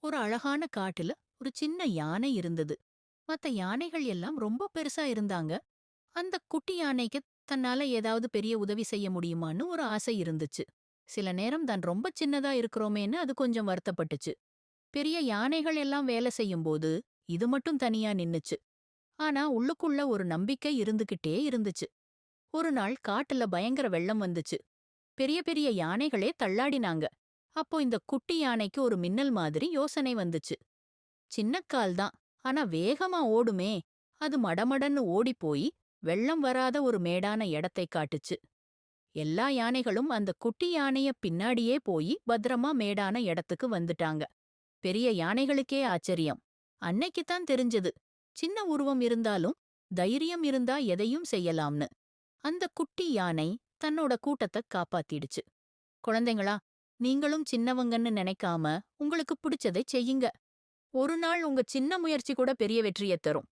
ஒரு அழகான காட்டுல ஒரு சின்ன யானை இருந்தது. மத்த யானைகள் எல்லாம் ரொம்ப பெருசா இருந்தாங்க. அந்த குட்டி யானைக்கு தன்னால ஏதாவது பெரிய உதவி செய்ய முடியுமான்னு ஒரு ஆசை இருந்துச்சு. சில நேரம் தான் ரொம்ப சின்னதா இருக்கிறோமேன்னு அது கொஞ்சம் வருத்தப்பட்டுச்சு. பெரிய யானைகள் எல்லாம் வேலை செய்யும்போது இது மட்டும் தனியா நின்னுச்சு. ஆனா உள்ளுக்குள்ள ஒரு நம்பிக்கை இருந்துகிட்டே இருந்துச்சு. ஒரு நாள் காட்டுல பயங்கர வெள்ளம் வந்துச்சு. பெரிய பெரிய யானைகளே தள்ளாடினாங்க. அப்போ இந்த குட்டி யானைக்கு ஒரு மின்னல் மாதிரி யோசனை வந்துச்சு. சின்ன கால் தான், ஆனா வேகமா ஓடுமே. அது மடமடன்னு ஓடிப்போய் வெள்ளம் வராத ஒரு மேடான இடத்தை காட்டுச்சு. எல்லா யானைகளும் அந்த குட்டி யானைய பின்னாடியே போய் பத்திரமா மேடான இடத்துக்கு வந்துட்டாங்க. பெரிய யானைகளுக்கே ஆச்சரியம். அன்னைக்குத்தான் தெரிஞ்சது, சின்ன உருவம் இருந்தாலும் தைரியம் இருந்தா எதையும் செய்யலாம்னு. அந்த குட்டி யானை தன்னோட கூட்டத்தை காப்பாத்திடுச்சு. குழந்தைங்களா, நீங்களும் சின்னவங்கன்னு நினைக்காம உங்களுக்கு பிடிச்சதை செய்யுங்க. ஒரு நாள் உங்க சின்ன முயற்சி கூட பெரிய வெற்றியைத் தரும்.